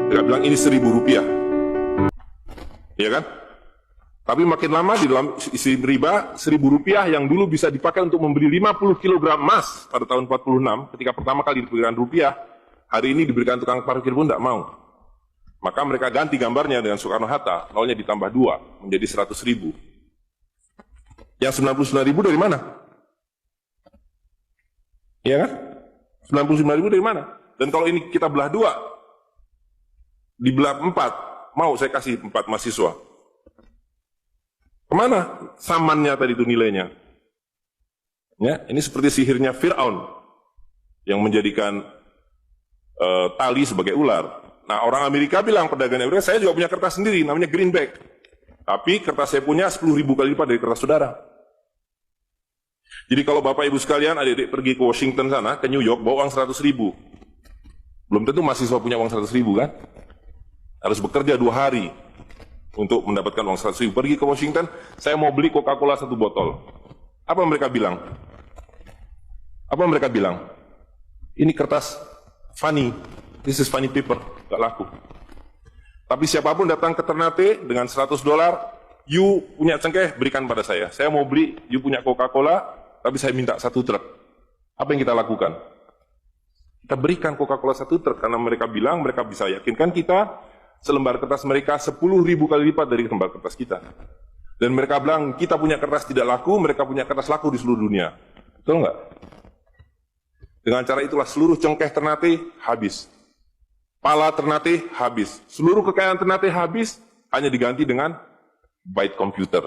Mereka bilang ini Rp1.000, ya kan? Tapi makin lama di dalam isi riba, Rp1.000 yang dulu bisa dipakai untuk membeli 50 kg emas pada tahun 46, ketika pertama kali diberikan rupiah, hari ini diberikan tukang parkir pun tidak mau. Maka mereka ganti gambarnya dengan Soekarno-Hatta, nolnya ditambah 2, menjadi 100.000. Yang 99.000 dari mana? Iya kan? 99.000 dari mana? Dan kalau ini kita belah 2, dibelah 4, mau saya kasih 4 mahasiswa. Kemana samannya tadi itu nilainya? Ya, ini seperti sihirnya Fir'aun yang menjadikan tali sebagai ular. Nah, orang Amerika bilang, pedagang Amerika, saya juga punya kertas sendiri, namanya greenback. Tapi kertas saya punya 10.000 kali lipat dari kertas saudara. Jadi kalau Bapak Ibu sekalian, adik-adik pergi ke Washington sana, ke New York, bawa uang 100.000. Belum tentu mahasiswa punya uang 100.000 kan? Harus bekerja 2 hari untuk mendapatkan uang 100.000. Pergi ke Washington, saya mau beli Coca-Cola 1 botol. Apa mereka bilang? Apa mereka bilang? Ini kertas funny, this is funny paper, gak laku. Tapi siapapun datang ke Ternate dengan $100, you punya cengkeh, berikan pada saya. Saya mau beli, you punya Coca-Cola, tapi saya minta 1 truk. Apa yang kita lakukan? Kita berikan Coca-Cola 1 truk, karena mereka bilang, mereka bisa yakinkan kita, selembar kertas mereka 10.000 kali lipat dari lembar kertas kita. Dan mereka bilang, kita punya kertas tidak laku, mereka punya kertas laku di seluruh dunia. Betul nggak? Dengan cara itulah seluruh cengkeh Ternate habis. Pala Ternate habis. Seluruh kekayaan Ternate habis, hanya diganti dengan byte komputer.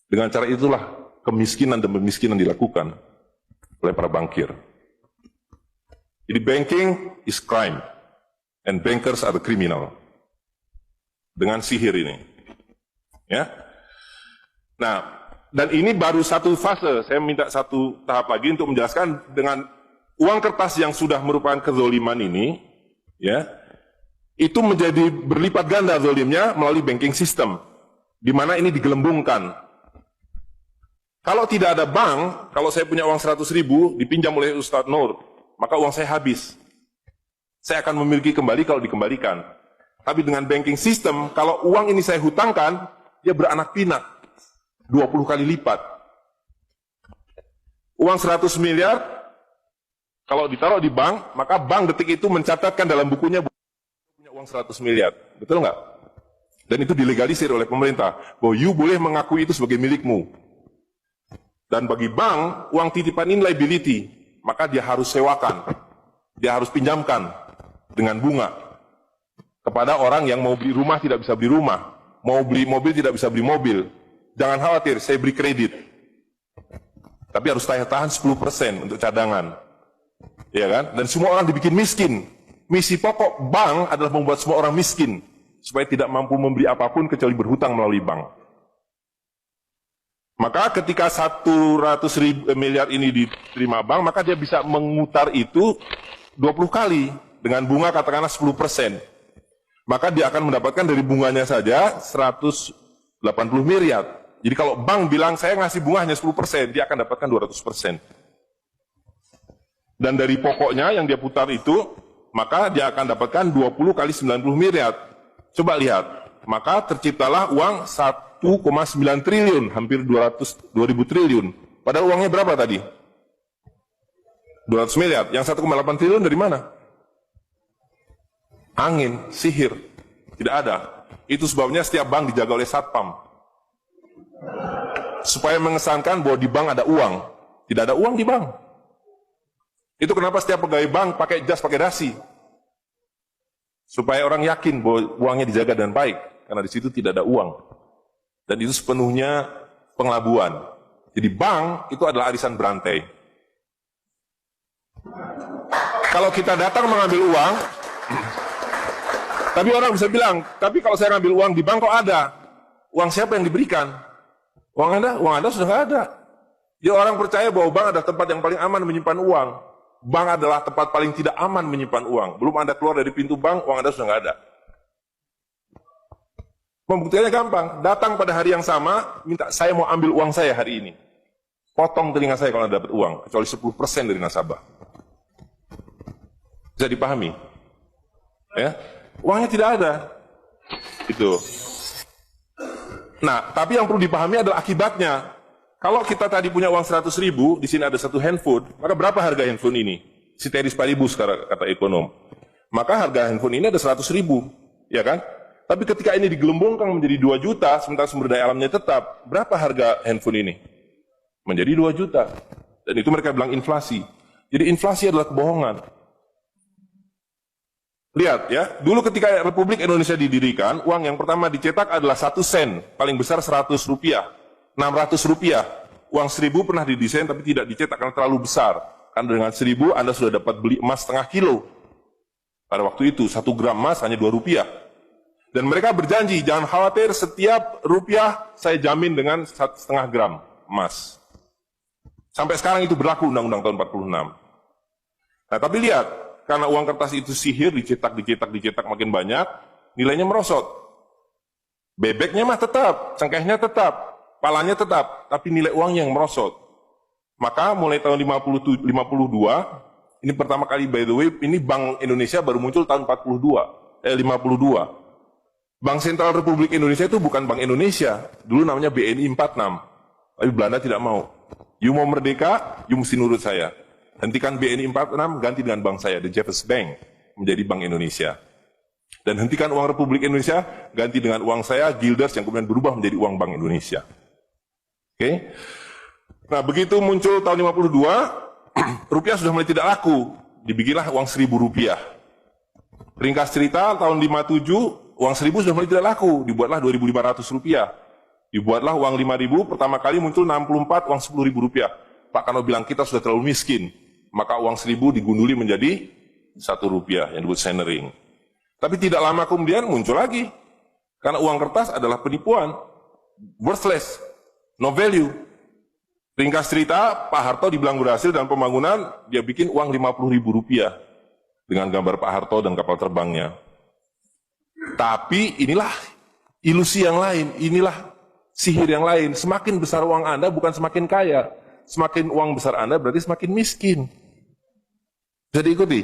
Dengan cara itulah kemiskinan dan pemiskinan dilakukan oleh para bankir. Jadi banking is crime, and bankers are the criminal. Dengan sihir ini. Ya. Nah, dan ini baru satu fase. Saya minta satu tahap lagi untuk menjelaskan dengan uang kertas yang sudah merupakan kezoliman ini, ya, itu menjadi berlipat ganda zolimnya melalui banking system, di mana ini digelembungkan. Kalau tidak ada bank, kalau saya punya uang 100.000 dipinjam oleh Ustadz Nur, maka uang saya habis. Saya akan memiliki kembali kalau dikembalikan. Tapi dengan banking system, kalau uang ini saya hutangkan, dia beranak pinak 20 kali lipat. Uang 100 miliar, kalau ditaruh di bank, maka bank detik itu mencatatkan dalam bukunya punya uang 100 miliar. Betul nggak? Dan itu dilegalisir oleh pemerintah, bahwa you boleh mengakui itu sebagai milikmu. Dan bagi bank, uang titipan ini liability, maka dia harus sewakan, dia harus pinjamkan dengan bunga kepada orang yang mau beli rumah tidak bisa beli rumah, mau beli mobil tidak bisa beli mobil. Jangan khawatir, saya beri kredit. Tapi harus tahan 10% untuk cadangan. Ya kan? Dan semua orang dibikin miskin. Misi pokok bank adalah membuat semua orang miskin, supaya tidak mampu membeli apapun kecuali berhutang melalui bank. Maka ketika 100 miliar ini diterima bank, maka dia bisa memutar itu 20 kali dengan bunga katakanlah 10%. Maka dia akan mendapatkan dari bunganya saja 180 miliar. Jadi kalau bank bilang saya ngasih bunga hanya 10%, dia akan dapatkan 200%. Dan dari pokoknya yang dia putar itu, maka dia akan dapatkan 20 kali 90 miliar. Coba lihat, maka terciptalah uang 1,9 triliun, hampir 2.000 triliun. Padahal uangnya berapa tadi? 200 miliar. Yang 1,8 triliun dari mana? Angin, sihir. Tidak ada. Itu sebabnya setiap bank dijaga oleh satpam. Supaya mengesankan bahwa di bank ada uang. Tidak ada uang di bank. Itu kenapa setiap pegawai bank pakai jas, pakai dasi. Supaya orang yakin bahwa uangnya dijaga dengan baik. Karena di situ tidak ada uang. Dan itu sepenuhnya pengelabuan. Jadi bank itu adalah arisan berantai. Kalau kita datang mengambil uang, tapi orang bisa bilang, tapi kalau saya ngambil uang di bank kok ada? Uang siapa yang diberikan? Uang Anda sudah nggak ada. Jadi orang percaya bahwa bank adalah tempat yang paling aman menyimpan uang. Bank adalah tempat paling tidak aman menyimpan uang. Belum Anda keluar dari pintu bank, uang Anda sudah nggak ada. Pembuktiannya gampang, datang pada hari yang sama, minta saya mau ambil uang saya hari ini. Potong telinga saya kalau Anda dapat uang, kecuali 10% dari nasabah. Bisa dipahami? Ya? Uangnya tidak ada. Itu. Nah, tapi yang perlu dipahami adalah akibatnya. Kalau kita tadi punya uang 100.000, di sini ada satu handphone, maka berapa harga handphone ini? Ceteris paribus kata ekonom. Maka harga handphone ini ada 100.000, ya kan? Tapi ketika ini digelembungkan menjadi 2 juta, sementara sumber daya alamnya tetap, berapa harga handphone ini? Menjadi 2 juta. Dan itu mereka bilang inflasi. Jadi inflasi adalah kebohongan. Lihat ya, dulu ketika Republik Indonesia didirikan, uang yang pertama dicetak adalah 1 sen, paling besar 100 rupiah, 600 rupiah. Uang 1.000 pernah didesain tapi tidak dicetak karena terlalu besar. Karena dengan 1.000 Anda sudah dapat beli emas setengah kilo. Pada waktu itu 1 gram emas hanya 2 rupiah. Dan mereka berjanji, jangan khawatir, setiap rupiah saya jamin dengan 1,5 gram emas. Sampai sekarang itu berlaku Undang-Undang tahun 46. Nah, tapi lihat, karena uang kertas itu sihir, dicetak makin banyak, nilainya merosot. Bebeknya mah tetap, cengkehnya tetap, palanya tetap, tapi nilai uang yang merosot. Maka mulai tahun 52, ini pertama kali by the way, ini Bank Indonesia baru muncul tahun 52. Bank Sentral Republik Indonesia itu bukan Bank Indonesia, dulu namanya BNI 46, tapi Belanda tidak mau. You mau merdeka, you mesti nurut saya. Hentikan BNI 46, ganti dengan bank saya, The Jefferson Bank, menjadi Bank Indonesia. Dan hentikan uang Republik Indonesia, ganti dengan uang saya, Guilders, yang kemudian berubah menjadi uang Bank Indonesia. Oke? Nah, begitu muncul tahun 52, rupiah sudah mulai tidak laku. Dibikinlah uang 1.000 rupiah. Ringkas cerita, tahun 57, uang 1.000 sudah mulai tidak laku. Dibuatlah 2.500 rupiah. Dibuatlah uang 5.000, pertama kali muncul 64, uang 10.000 rupiah. Pak Karno bilang kita sudah terlalu miskin. Maka uang 1.000 digunduli menjadi 1 rupiah yang disebut centering. Tapi tidak lama kemudian muncul lagi. Karena uang kertas adalah penipuan. Worthless. No value. Ringkas cerita, Pak Harto dibilang berhasil dalam pembangunan, dia bikin uang 50.000 rupiah. Dengan gambar Pak Harto dan kapal terbangnya. Tapi inilah ilusi yang lain. Inilah sihir yang lain. Semakin besar uang Anda bukan semakin kaya. Semakin uang besar Anda berarti semakin miskin. Bisa diikuti?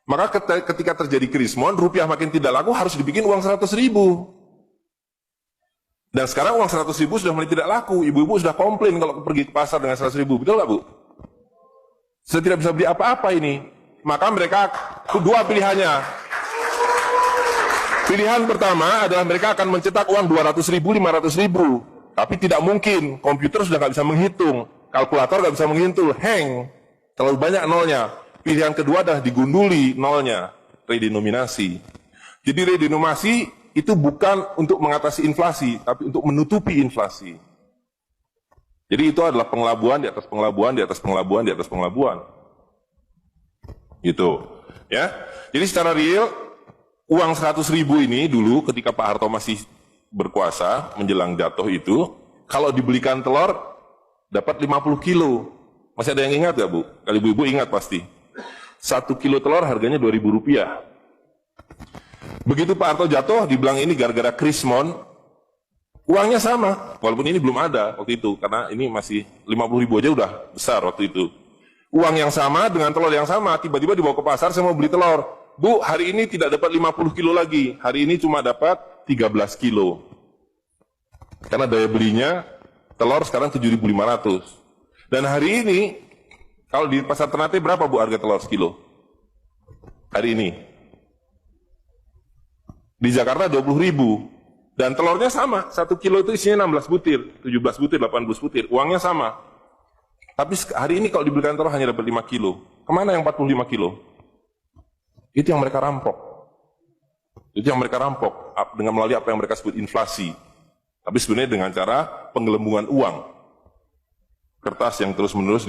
Maka ketika terjadi krismon, rupiah makin tidak laku, harus dibikin uang 100.000. Dan sekarang uang 100.000 sudah mulai tidak laku. Ibu-ibu sudah komplain kalau pergi ke pasar dengan 100.000. Betul nggak, Bu? Sudah tidak bisa beli apa-apa ini. Maka mereka, dua pilihannya. Pilihan pertama adalah mereka akan mencetak uang 200.000, 500.000. Tapi tidak mungkin, komputer sudah nggak bisa menghitung. Kalkulator nggak bisa menghitung, hang. Terlalu banyak nolnya. Pilihan kedua adalah digunduli nolnya, redenominasi. Jadi redenominasi itu bukan untuk mengatasi inflasi, tapi untuk menutupi inflasi. Jadi itu adalah pengelabuan di atas pengelabuan, di atas pengelabuan, di atas pengelabuan. Gitu. Ya. Jadi secara real, uang 100.000 ini dulu ketika Pak Harto masih berkuasa, menjelang jatuh itu, kalau dibelikan telur, dapat 50 kilo. Masih ada yang ingat gak, Bu? Kalau ibu-ibu ingat pasti. 1 kilo telur harganya 2.000 rupiah. Begitu Pak Harto jatuh, dibilang ini gara-gara krismon, uangnya sama, walaupun ini belum ada waktu itu, karena ini masih 50.000 aja udah besar waktu itu. Uang yang sama dengan telur yang sama, tiba-tiba dibawa ke pasar, saya mau beli telur. Bu, hari ini tidak dapat 50 kilo lagi, hari ini cuma dapat 13 kilo. Karena daya belinya, telur sekarang 7.500. Dan hari ini, kalau di pasar Ternate berapa, Bu, harga telur sekilo? Hari ini. Di Jakarta 20.000. Dan telurnya sama, 1 kilo itu isinya 16 butir, 17 butir, 18 butir. Uangnya sama. Tapi hari ini kalau dibelikan telur hanya dapat 5 kilo. Kemana yang 45 kilo? Itu yang mereka rampok. Itu yang mereka rampok dengan melalui apa yang mereka sebut inflasi. Tapi sebenarnya dengan cara penggelembungan uang. Kertas yang terus-menerus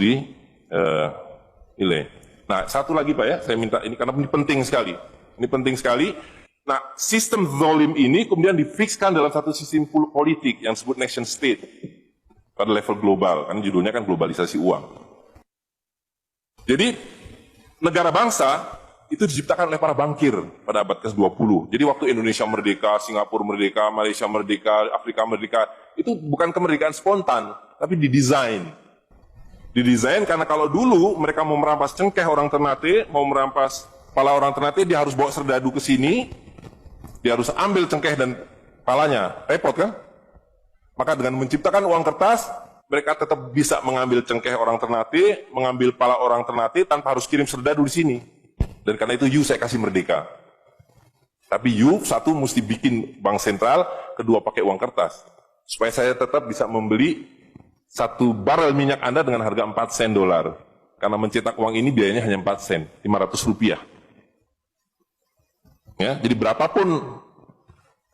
nilai. Nah, satu lagi Pak ya, saya minta ini karena ini penting sekali. Ini penting sekali. Nah, sistem zalim ini kemudian difikskan dalam satu sistem politik yang disebut nation state pada level global, karena judulnya kan globalisasi uang. Jadi, negara bangsa itu diciptakan oleh para bankir pada abad ke-20. Jadi waktu Indonesia merdeka, Singapura merdeka, Malaysia merdeka, Afrika merdeka, itu bukan kemerdekaan spontan, tapi didesain. Didesain karena kalau dulu mereka mau merampas cengkeh orang Ternate, mau merampas kepala orang Ternate, dia harus bawa serdadu ke sini, Dia harus ambil cengkeh dan palanya, repot kan? Maka dengan menciptakan uang kertas, mereka tetap bisa mengambil cengkeh orang Ternate, mengambil pala orang Ternate tanpa harus kirim serdadu di sini. Dan karena itu saya kasih merdeka. Tapi satu mesti bikin bank sentral, kedua pakai uang kertas. Supaya saya tetap bisa membeli 1 barel minyak Anda dengan harga 4 sen dolar. Karena mencetak uang ini biayanya hanya 4 sen, 500 rupiah. Ya, jadi berapapun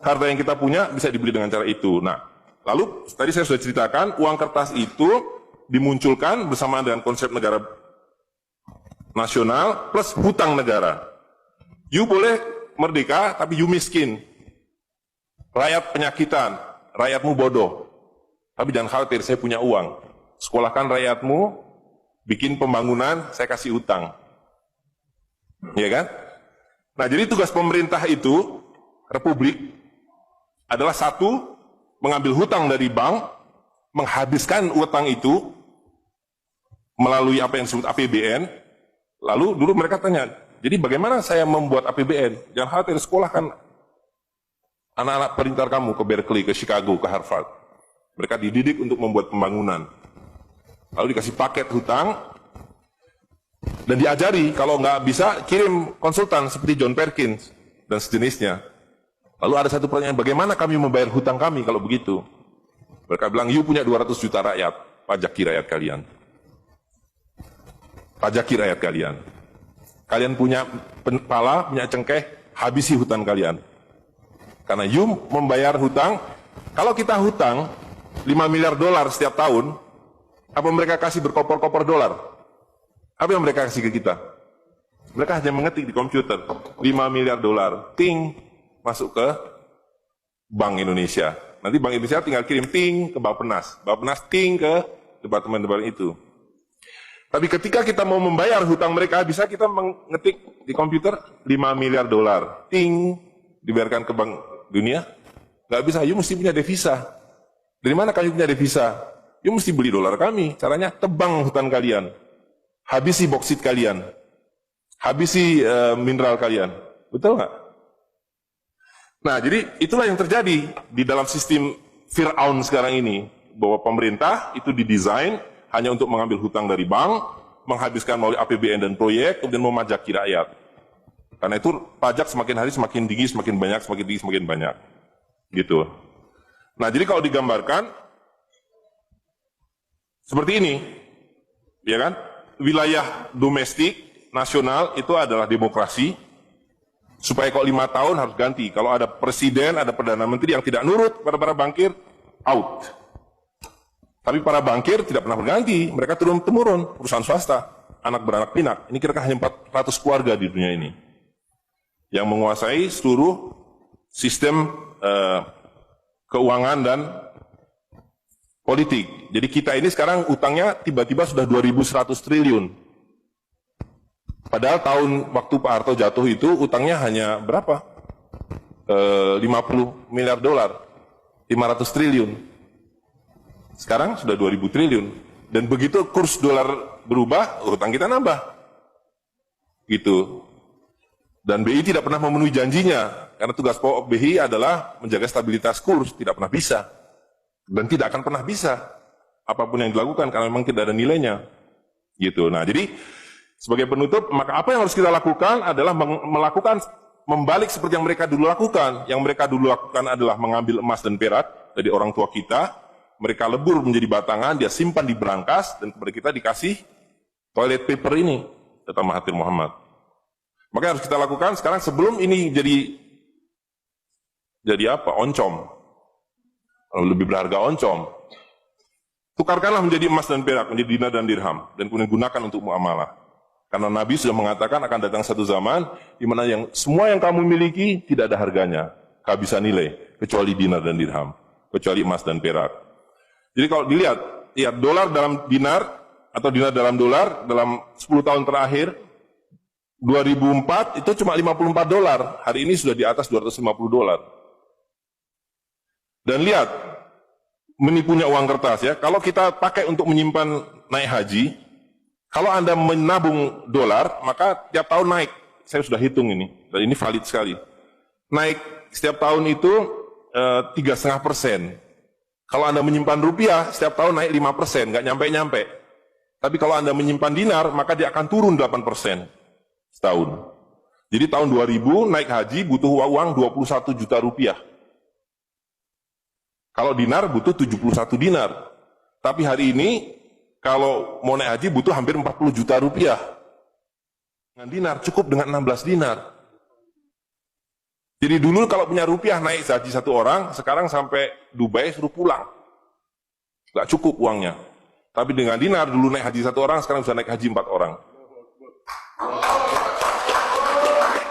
harta yang kita punya bisa dibeli dengan cara itu. Nah, lalu tadi saya sudah ceritakan, uang kertas itu dimunculkan bersama dengan konsep negara nasional plus hutang negara. Boleh merdeka, tapi miskin. Rakyat penyakitan, rakyatmu bodoh. Tapi jangan khawatir, saya punya uang. Sekolahkan rakyatmu, bikin pembangunan, saya kasih hutang. Iya kan? Nah, jadi tugas pemerintah itu, republik, adalah satu, mengambil hutang dari bank, menghabiskan utang itu melalui apa yang disebut APBN. Lalu dulu mereka tanya, jadi bagaimana saya membuat APBN? Jangan khawatir, sekolahkan anak-anak pintar kamu ke Berkeley, ke Chicago, ke Harvard. Mereka dididik untuk membuat pembangunan. Lalu dikasih paket hutang, dan diajari, kalau nggak bisa, kirim konsultan seperti John Perkins dan sejenisnya. Lalu ada satu pertanyaan, bagaimana kami membayar hutang kami kalau begitu? Mereka bilang, punya 200 juta rakyat, pajaki rakyat kalian. Pajaki rakyat kalian. Kalian punya pala, punya cengkeh, habisi hutang kalian. Karena membayar hutang, kalau kita hutang 5 miliar dolar setiap tahun, apa mereka kasih berkoper-koper dolar? Apa yang mereka kasih ke kita? Mereka hanya mengetik di komputer, 5 miliar dolar, ting, masuk ke Bank Indonesia. Nanti Bank Indonesia tinggal kirim ting ke Bappenas, Bappenas ting ke departemen-departemen itu. Tapi ketika kita mau membayar hutang mereka, bisa kita mengetik di komputer 5 miliar dolar, ting, dibayarkan ke Bank Dunia? Nggak bisa, mesti punya devisa. Dari mana kami punya devisa? Mesti beli dolar kami. Caranya tebang hutan kalian, habisi boksit kalian, habisi mineral kalian. Betul nggak? Nah, jadi itulah yang terjadi di dalam sistem Fir'aun sekarang ini, bahwa pemerintah itu didesain hanya untuk mengambil hutang dari bank, menghabiskan melalui APBN dan proyek, kemudian memajaki rakyat. Karena itu pajak semakin hari semakin tinggi, semakin banyak, semakin tinggi, semakin banyak. Gitu. Nah, jadi kalau digambarkan seperti ini, ya kan? Wilayah domestik nasional itu adalah demokrasi. Supaya kalau 5 tahun harus ganti. Kalau ada presiden, ada perdana menteri yang tidak nurut pada para bankir, out. Tapi para bankir tidak pernah berganti. Mereka turun-temurun, perusahaan swasta, anak beranak pinak. Ini kira-kira hanya 400 keluarga di dunia ini yang menguasai seluruh sistem keuangan dan politik. Jadi kita ini sekarang utangnya tiba-tiba sudah 2.100 triliun. Padahal tahun waktu Pak Harto jatuh itu utangnya hanya berapa? 50 miliar dolar, 500 triliun. Sekarang sudah 2.000 triliun. Dan begitu kurs dolar berubah, utang kita nambah. Gitu. Dan BI tidak pernah memenuhi janjinya, karena tugas pokok BI adalah menjaga stabilitas kurs, tidak pernah bisa. Dan tidak akan pernah bisa. Apapun yang dilakukan, karena memang tidak ada nilainya. Gitu. Nah, jadi sebagai penutup, maka apa yang harus kita lakukan adalah membalik seperti yang mereka dulu lakukan. Yang mereka dulu lakukan adalah mengambil emas dan perak dari orang tua kita, mereka lebur menjadi batangan, dia simpan di berangkas, dan kepada kita dikasih toilet paper ini, kata Mahathir Muhammad. Maka yang harus kita lakukan sekarang sebelum ini jadi apa? Oncom. Lebih berharga oncom. Tukarkanlah menjadi emas dan perak, menjadi dinar dan dirham, dan kemudian gunakan untuk muamalah. Karena Nabi sudah mengatakan akan datang satu zaman di mana semua yang kamu miliki tidak ada harganya, kehabisan nilai, kecuali dinar dan dirham, kecuali emas dan perak. Jadi kalau dilihat, dolar dalam dinar atau dinar dalam dolar dalam 10 tahun terakhir, 2004 itu cuma 54 dolar, hari ini sudah di atas 250 dolar. Dan lihat, menipunya uang kertas ya, kalau kita pakai untuk menyimpan naik haji, kalau Anda menabung dolar, maka tiap tahun naik. Saya sudah hitung ini, dan ini valid sekali. Naik setiap tahun itu 3,5%. Kalau Anda menyimpan rupiah, setiap tahun naik 5%, nggak nyampe-nyampe. Tapi kalau Anda menyimpan dinar, maka dia akan turun 8% setahun. Jadi tahun 2000 naik haji butuh uang 21 juta rupiah. Kalau dinar butuh 71 dinar. Tapi hari ini, kalau mau naik haji butuh hampir 40 juta rupiah. Dengan dinar, cukup dengan 16 dinar. Jadi dulu kalau punya rupiah naik haji satu orang, sekarang sampai Dubai suruh pulang. Nggak cukup uangnya. Tapi dengan dinar, dulu naik haji satu orang, sekarang bisa naik haji 4 orang.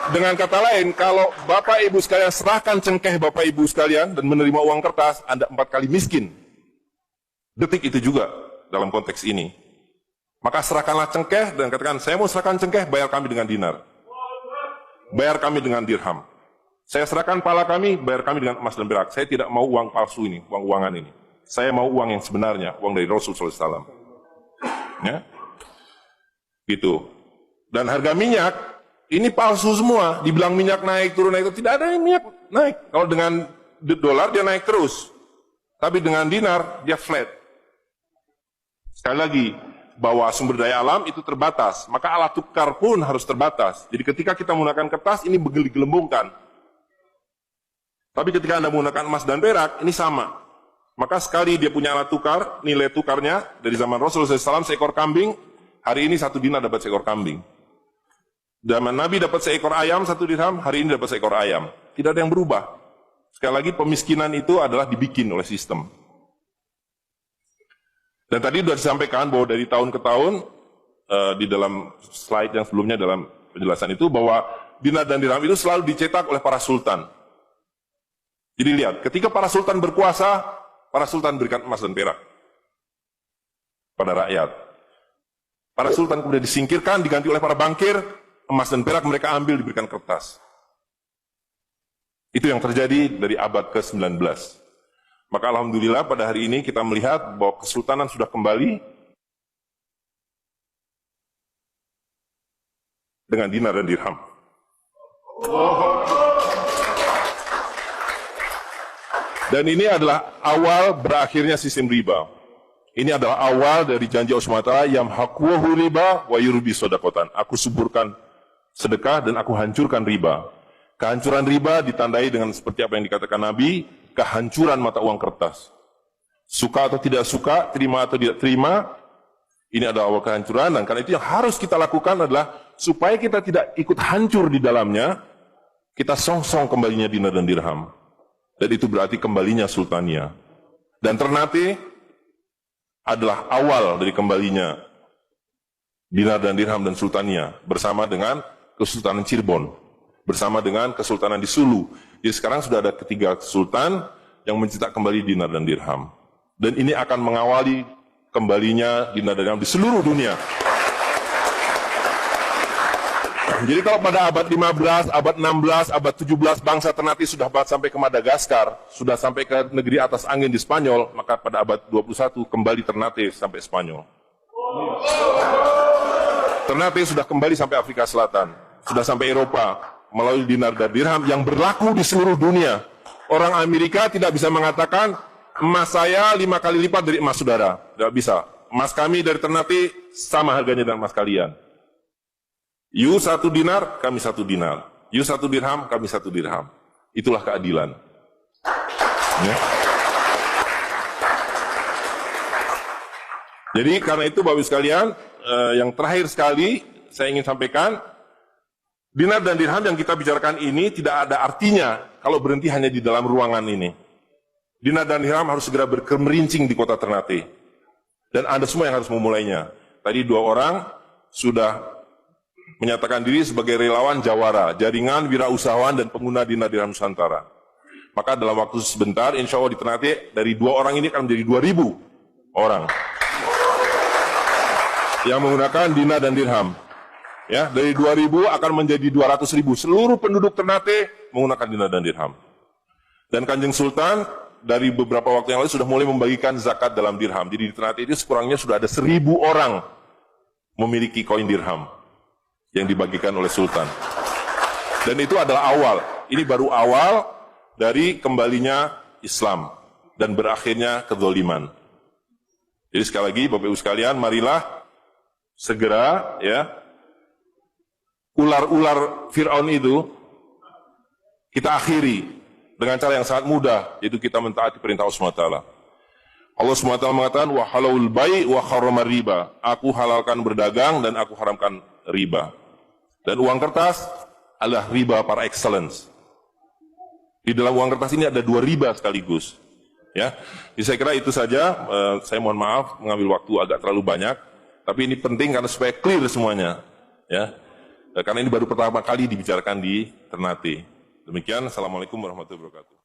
Dengan kata lain, kalau Bapak Ibu sekalian serahkan cengkeh Bapak Ibu sekalian dan menerima uang kertas, Anda 4 kali miskin. Detik itu juga dalam konteks ini. Maka serahkanlah cengkeh dan katakan, saya mau serahkan cengkeh, bayar kami dengan dinar. Bayar kami dengan dirham. Saya serahkan pala kami, bayar kami dengan emas dan perak. Saya tidak mau uang palsu ini, uang-uangan ini. Saya mau uang yang sebenarnya, uang dari Rasul SAW. Ya, gitu. Dan harga minyak, ini palsu semua. Dibilang minyak naik, turun naik, tidak ada yang minyak naik. Kalau dengan dolar dia naik terus. Tapi dengan dinar, dia flat. Sekali lagi, bahwa sumber daya alam itu terbatas. Maka alat tukar pun harus terbatas. Jadi ketika kita menggunakan kertas, ini digelembungkan. Tapi ketika Anda menggunakan emas dan perak, ini sama. Maka sekali dia punya alat tukar, nilai tukarnya dari zaman Rasulullah SAW seekor kambing, hari ini 1 dinar dapat seekor kambing. Zaman Nabi dapat seekor ayam 1 dirham, hari ini dapat seekor ayam. Tidak ada yang berubah. Sekali lagi pemiskinan itu adalah dibikin oleh sistem. Dan tadi sudah disampaikan bahwa dari tahun ke tahun, di dalam slide yang sebelumnya dalam penjelasan itu, bahwa dinar dan dirham itu selalu dicetak oleh para sultan. Jadi lihat, ketika para sultan berkuasa, para sultan berikan emas dan perak pada rakyat. Para sultan kemudian disingkirkan, diganti oleh para bankir, emas dan perak mereka ambil, diberikan kertas. Itu yang terjadi dari abad ke-19. Maka alhamdulillah pada hari ini kita melihat bahwa kesultanan sudah kembali dengan dinar dan dirham. Dan ini adalah awal berakhirnya sistem riba. Ini adalah awal dari janji Allah SWT, yamhaqwahu riba wa yurbi sodakotan. Aku suburkan sedekah dan aku hancurkan riba. Kehancuran riba ditandai dengan seperti apa yang dikatakan Nabi, kehancuran mata uang kertas. Suka atau tidak suka, terima atau tidak terima, ini adalah awal kehancuran. Dan karena itu yang harus kita lakukan adalah supaya kita tidak ikut hancur di dalamnya, kita songsong kembalinya dinar dan dirham. Dan itu berarti kembalinya sultania. Dan Ternate adalah awal dari kembalinya dinar dan dirham dan sultania bersama dengan Kesultanan Cirebon, bersama dengan Kesultanan di Sulu. Jadi sekarang sudah ada 3 sultan yang mencetak kembali dinar dan dirham. Dan ini akan mengawali kembalinya dinar dan dirham di seluruh dunia. Jadi kalau pada abad 15, abad 16, abad 17 bangsa Ternate sudah sampai ke Madagaskar, sudah sampai ke negeri atas angin di Spanyol, maka pada abad 21 kembali Ternate sampai Spanyol. Ternate sudah kembali sampai Afrika Selatan, sudah sampai Eropa melalui dinar dan dirham yang berlaku di seluruh dunia. Orang Amerika tidak bisa mengatakan emas saya 5 kali lipat dari emas saudara, tidak bisa. Emas kami dari Ternate sama harganya dengan emas kalian. You 1 dinar, kami 1 dinar. You 1 dirham, kami 1 dirham. Itulah keadilan. Ya. Jadi karena itu Bapak Ibu sekalian, yang terakhir sekali saya ingin sampaikan, dinar dan dirham yang kita bicarakan ini tidak ada artinya kalau berhenti hanya di dalam ruangan ini. Dinar dan dirham harus segera berkemerincing di kota Ternate. Dan Anda semua yang harus memulainya. Tadi 2 orang sudah menyatakan diri sebagai relawan Jawara, jaringan wirausahawan dan pengguna dinar dirham Nusantara. Maka dalam waktu sebentar, insya Allah di Ternate, dari 2 orang ini akan menjadi 2.000 orang yang menggunakan dinar dan dirham. Ya, dari 2.000 akan menjadi 200.000. Seluruh penduduk Ternate menggunakan dinar dan dirham. Dan Kanjeng Sultan dari beberapa waktu yang lalu sudah mulai membagikan zakat dalam dirham. Jadi di Ternate itu sekurangnya sudah ada 1.000 orang memiliki koin dirham yang dibagikan oleh Sultan. Dan itu adalah awal. Ini baru awal, dari kembalinya Islam dan berakhirnya kezaliman. Jadi sekali lagi Bapak Ibu sekalian, marilah segera ya ular-ular Fir'aun itu kita akhiri dengan cara yang sangat mudah, yaitu kita mentaati perintah Allah SWT. Allah SWT mengatakan, wa halalul bai' wa harramar riba. Aku halalkan berdagang dan aku haramkan riba. Dan uang kertas adalah riba par excellence. Di dalam uang kertas ini ada 2 riba sekaligus. Ya, jadi saya kira itu saja. Saya mohon maaf mengambil waktu agak terlalu banyak, tapi ini penting karena supaya clear semuanya. Ya, karena ini baru pertama kali dibicarakan di Ternate. Demikian, assalamualaikum warahmatullahi wabarakatuh.